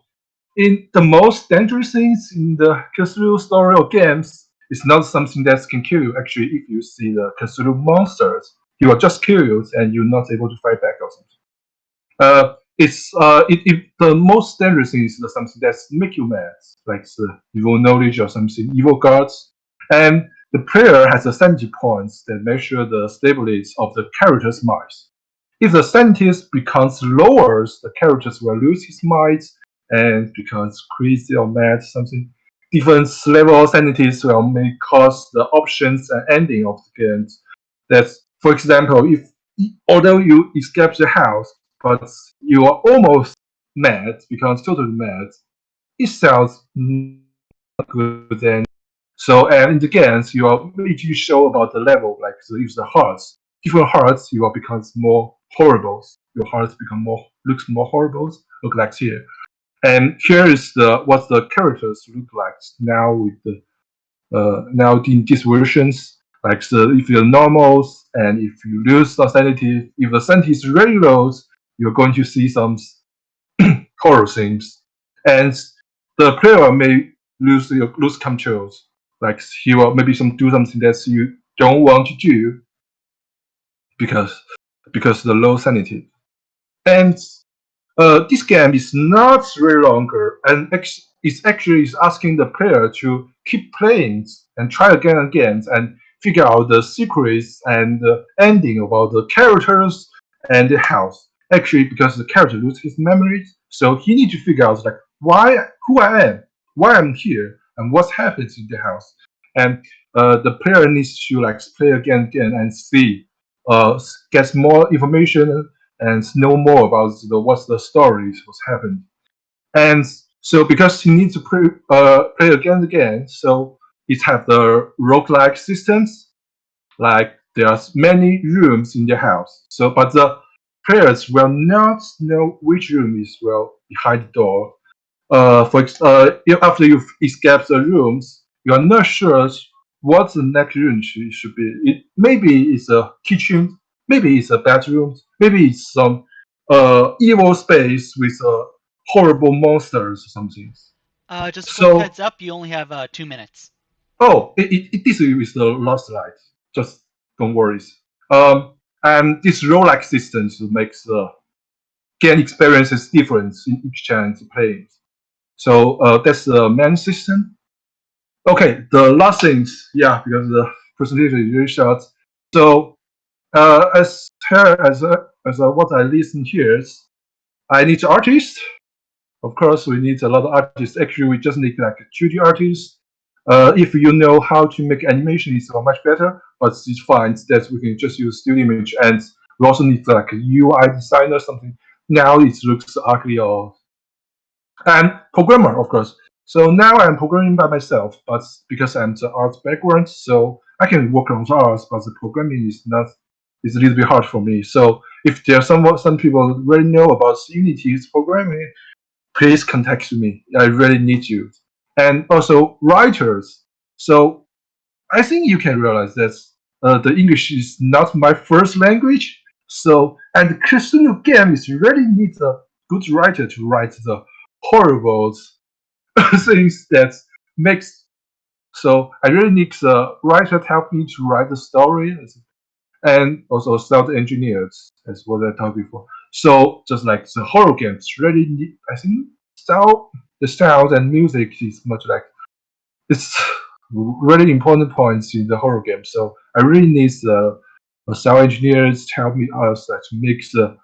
in the most dangerous things in the Cthulhu story or games, it's not something that can kill you. Actually, if you see the Cthulhu monsters, he will just kill you and you're not able to fight back or something. The most dangerous thing is something that's make you mad, like the evil knowledge or something, evil gods. And the player has a sanity points that measure the stability of the character's minds. If the sanity becomes lower, the characters will lose his mind and becomes crazy or mad, something. Different level of sanities will may cause the options and ending of the game. That's, for example, if although you escape the house, but you are almost mad, becomes totally mad, it sounds not good. And so, and in the games, you are really to show about the level, like so if the hearts, different hearts, you are becomes more horrible. Your hearts become looks more horrible. Look like here. And here is what the characters look like now with the now in these versions. Like if you're normals and if you lose the sanity, if the sanity is very low, you're going to see some horror things, and the player may lose controls. Like he will maybe do something that you don't want to do because because of the low sanity. And this game is not very longer, and it's actually is asking the player to keep playing and try again and again and figure out the secrets and the ending about the characters and the house. Actually, because the character loses his memories, so he needs to figure out like why, who I am, why I'm here, and what happens in the house. And the player needs to like play again and again and see, get more information and know more about what's the stories, what's happened. And so because he needs to play again and again, so it have the roguelike systems, like there's many rooms in the house. So but the players will not know which room is well behind the door. If after you escape the rooms, you are not sure what the next room should be. It maybe it's a kitchen, maybe it's a bedroom, maybe it's some evil space with horrible monsters or something.
Just quick
So
heads up, you only have 2 minutes.
oh, this is the last slide. Just don't worry. And this roguelike system makes the game experiences different in each chance playing. So that's the main system. Okay, the last things, yeah, because the presentation is very short. So as what I listen here is, I need artists. Of course, we need a lot of artists. Actually, we just need like a 2D artist. If you know how to make animation, it's much better. But it's fine that we can just use still image, and we also need like a UI designer something. Now it looks ugly or and programmer, of course. So now I'm programming by myself, but because I'm the art background, so I can work on art, but the programming is not is a little bit hard for me. So if there's some people really know about Unity's programming, please contact me. I really need you. And also writers. So I think you can realize that the English is not my first language. So and Christian game is really need a good writer to write the horrible things that makes. So I really need the writer to help me to write the story and also sound engineers as what I talked before. So just like the horror games really need, I think the sound and music is much like it's really important points in the horror game. So I really need the sound engineers to help me out to make the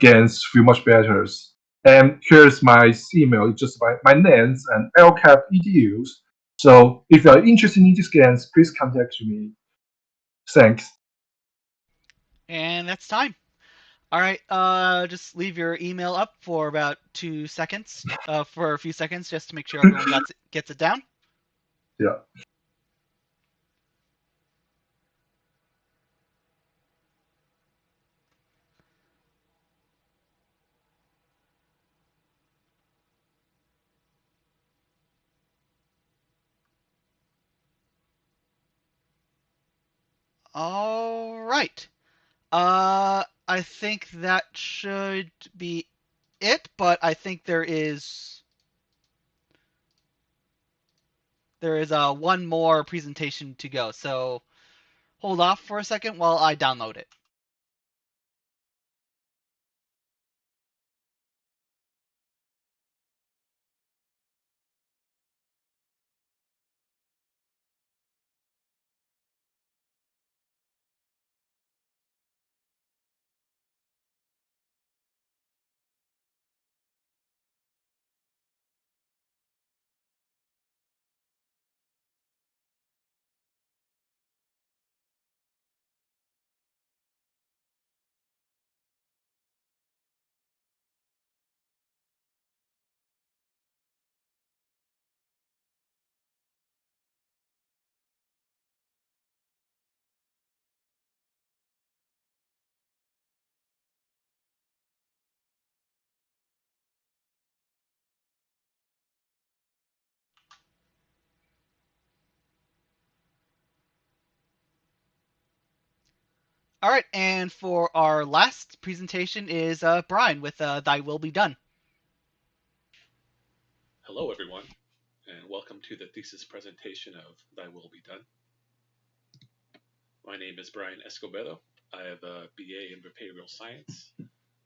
games feel much better. And here's my email. It's just my names and LCAP EDUs. So if you are interested in these games, please contact me. Thanks.
And that's time. All right, just leave your email up for about 2 seconds, for a few seconds, just to make sure everyone gets it down.
Yeah.
All right. I think that should be it, but I think there is one more presentation to go. So hold off for a second while I download it. All right, and for our last presentation is Brian with Thy Will Be Done.
Hello, everyone, and welcome to the thesis presentation of Thy Will Be Done. My name is Brian Escobedo, I have a BA in behavioral science.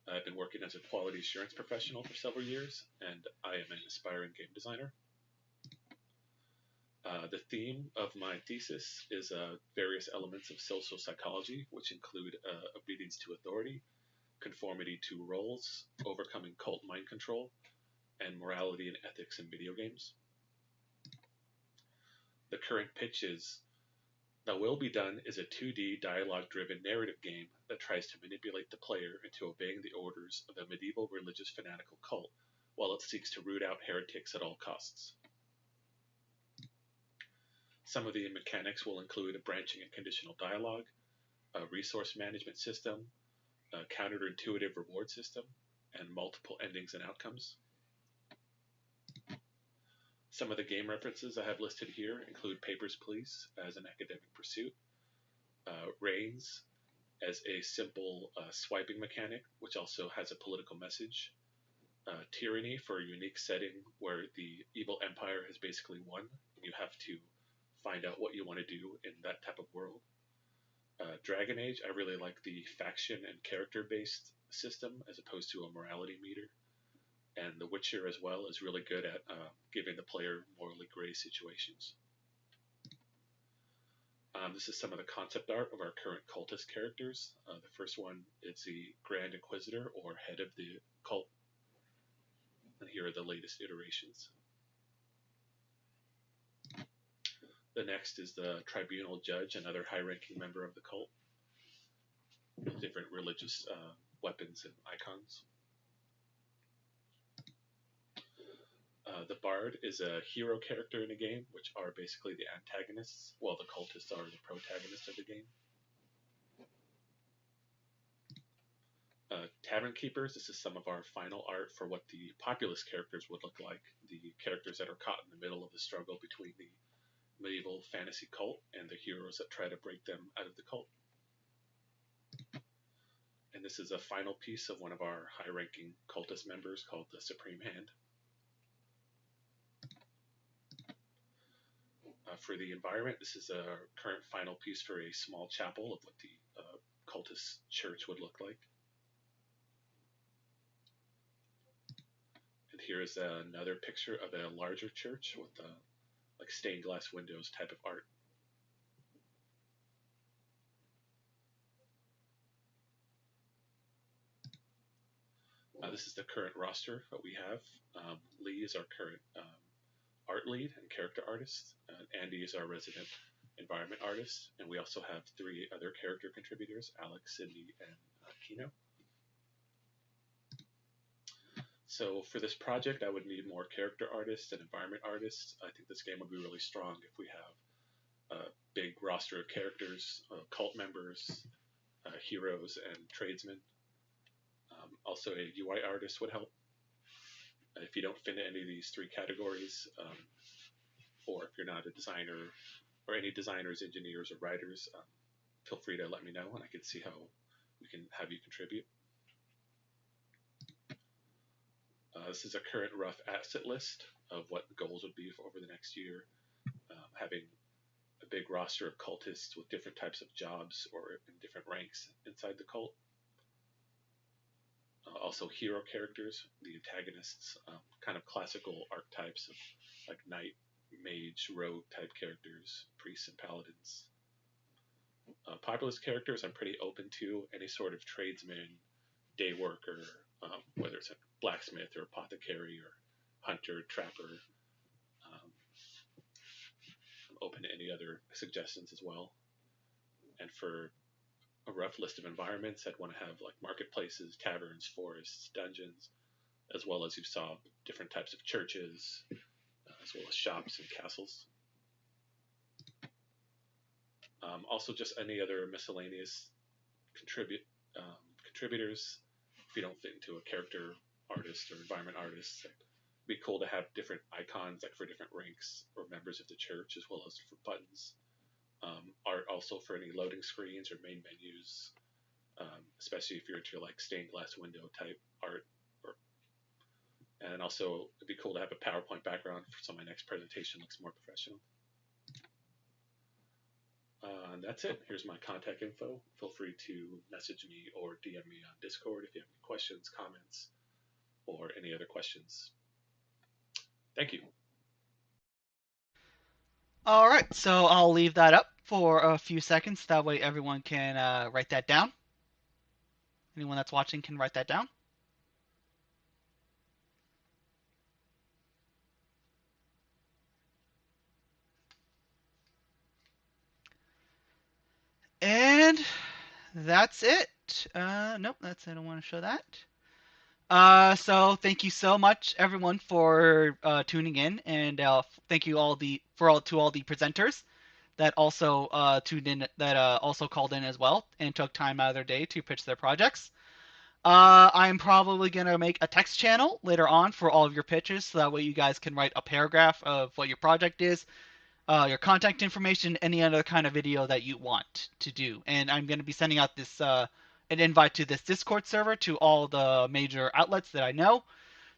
I've been working as a quality assurance professional for several years, and I am an aspiring game designer. The theme of my thesis is various elements of social psychology, which include obedience to authority, conformity to roles, overcoming cult mind control, and morality and ethics in video games. The current pitch is The Will Be Done is a 2D dialogue-driven narrative game that tries to manipulate the player into obeying the orders of a medieval religious fanatical cult while it seeks to root out heretics at all costs. Some of the mechanics will include a branching and conditional dialogue, a resource management system, a counterintuitive reward system, and multiple endings and outcomes. Some of the game references I have listed here include Papers, Please as an academic pursuit, Reigns as a simple swiping mechanic, which also has a political message, Tyranny for a unique setting where the evil empire has basically won, and you have to find out what you want to do in that type of world. Dragon Age, I really like the faction and character-based system as opposed to a morality meter. And The Witcher as well is really good at giving the player morally gray situations. This is some of the concept art of our current cultist characters. The first one is the Grand Inquisitor, or head of the cult. And here are the latest iterations. The next is the Tribunal Judge, another high-ranking member of the cult, with different religious weapons and icons. The Bard is a hero character in a game, which are basically the antagonists, while the cultists are the protagonists of the game. Tavern Keepers, this is some of our final art for what the populist characters would look like, the characters that are caught in the middle of the struggle between the medieval fantasy cult and the heroes that try to break them out of the cult. And this is a final piece of one of our high-ranking cultist members called the Supreme Hand. For the environment, this is a current final piece for a small chapel of what the cultist church would look like. And here is another picture of a larger church with like stained glass windows type of art. This is the current roster that we have. Lee is our current art lead and character artist. Andy is our resident environment artist, and we also have 3 other character contributors, Alex, Sydney, and Kino. So for this project, I would need more character artists and environment artists. I think this game would be really strong if we have a big roster of characters, cult members, heroes, and tradesmen. Also, a UI artist would help. If you don't fit in any of these 3 categories, or if you're not a designer, or any designers, engineers, or writers, feel free to let me know, and I can see how we can have you contribute. This is a current rough asset list of what the goals would be for over the next year. Having a big roster of cultists with different types of jobs or in different ranks inside the cult. Also hero characters, the antagonists, kind of classical archetypes of like knight, mage, rogue type characters, priests and paladins. Populist characters I'm pretty open to, any sort of tradesman, day worker, whether it's a blacksmith or apothecary or hunter, trapper. I'm open to any other suggestions as well. And for a rough list of environments, I'd want to have like marketplaces, taverns, forests, dungeons, as well as you saw different types of churches, as well as shops and castles. Also, just any other miscellaneous contributors. If you don't fit into a character artist or environment artist, it'd be cool to have different icons, like for different ranks or members of the church, as well as for buttons. Art also for any loading screens or main menus, especially if you're into like stained glass window type art. And also, it'd be cool to have a PowerPoint background so my next presentation looks more professional. That's it. Here's my contact info. Feel free to message me or DM me on Discord if you have any questions, comments, or any other questions. Thank you.
All right, so I'll leave that up for a few seconds. That way everyone can write that down. Anyone that's watching can write that down. And that's it. Nope, that's I don't want to show that. So thank you so much, everyone, for tuning in, and thank you all the for all to all the presenters that also tuned in, that also called in as well, and took time out of their day to pitch their projects. I'm probably gonna make a text channel later on for all of your pitches, so that way you guys can write a paragraph of what your project is, your contact information, any other kind of video that you want to do. And I'm going to be sending out this an invite to this Discord server to all the major outlets that I know,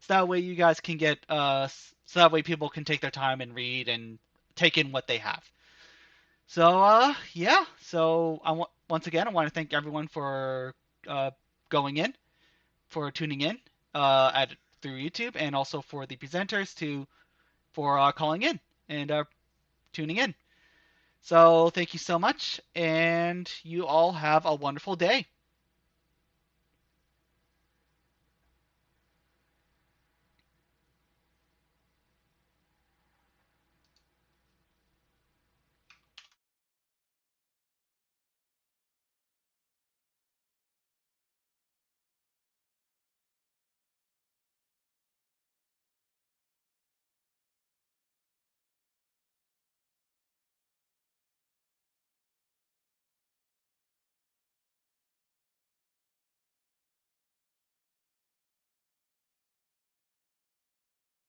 so that way you guys can get so that way people can take their time and read and take in what they have. So yeah, so once again I want to thank everyone for uh, going in, for tuning in at through YouTube, and also for the presenters to for calling in and tuning in. So thank you so much, and you all have a wonderful day.